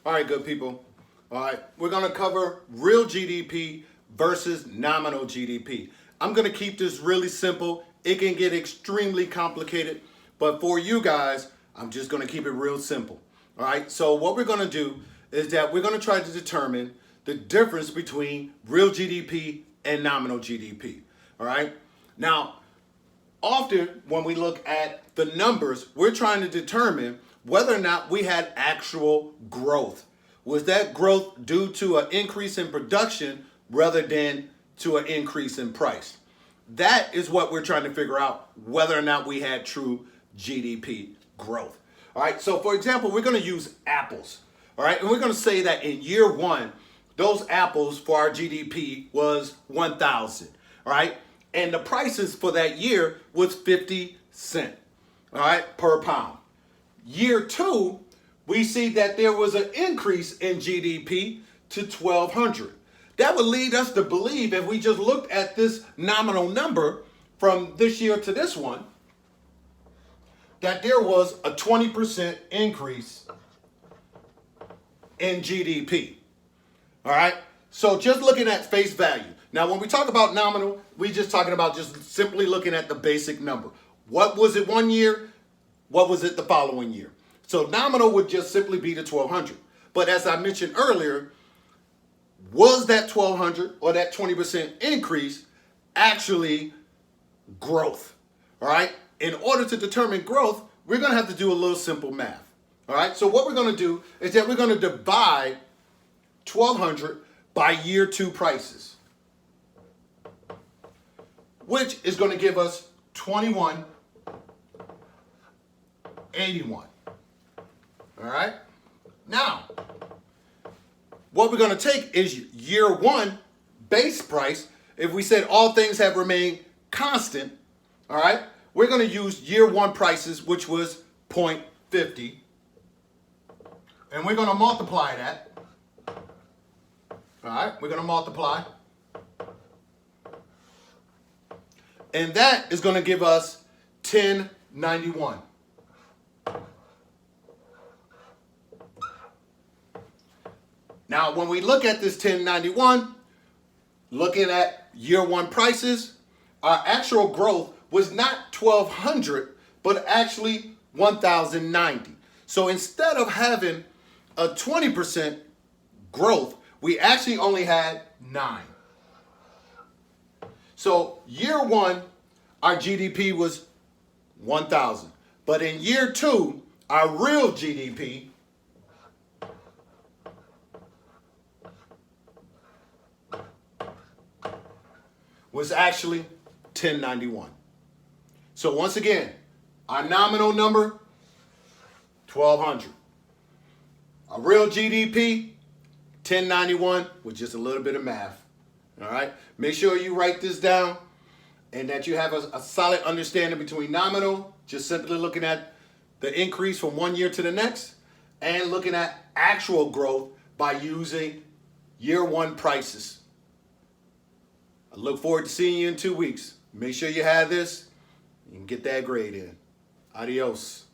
All right, good people. All right, we're going to cover real GDP versus nominal GDP. I'm going to keep this really simple. It can get extremely complicated, but for you guys, I'm just going to keep it real simple. All right, so what we're going to do is that we're going to try to determine the difference between real GDP and nominal GDP. All right, now, often when we look at the numbers, we're trying to determine whether or not we had actual growth. Was that growth due to an increase in production rather than to an increase in price? That is what we're trying to figure out, whether or not we had true GDP growth. All right, so for example, we're going to use apples. All right, and we're going to say that in year one, those apples for our GDP was 1,000. All right, and the prices for that year was 50 cents. All right, per pound. Year two, we see that there was an increase in GDP to 1,200. That would lead us to believe, if we just looked at this nominal number from this year to this one, that there was a 20% increase in GDP. All right? So just looking at face value. Now, when we talk about nominal, we're just talking about just simply looking at the basic number. What was it one year? What was it the following year? So nominal would just simply be the 1,200. But as I mentioned earlier, was that 1,200 or that 20% increase actually growth? All right? In order to determine growth, we're going to have to do a little simple math. All right? So what we're going to do is that we're going to divide 1,200 by year two prices, which is going to give us 2181. All right? Now, what we're going to take is year one base price. If we said all things have remained constant, all right, we're going to use year one prices, which was 0.50, and we're going to multiply that. All right, we're going to multiply. And that is going to give us 1091. Now, when we look at this 1091, looking at year one prices, our actual growth was not 1,200, but actually 1,090. So instead of having a 20% growth, we actually only had 9. So year one, our GDP was 1,000. But in year two, our real GDP was actually 1091. So once again, our nominal number, 1,200. Our real GDP, 1091, with just a little bit of math. All right? Make sure you write this down and that you have a solid understanding between nominal, just simply looking at the increase from one year to the next, and looking at actual growth by using year one prices. I look forward to seeing you in 2 weeks. Make sure you have this and get that grade in. Adios.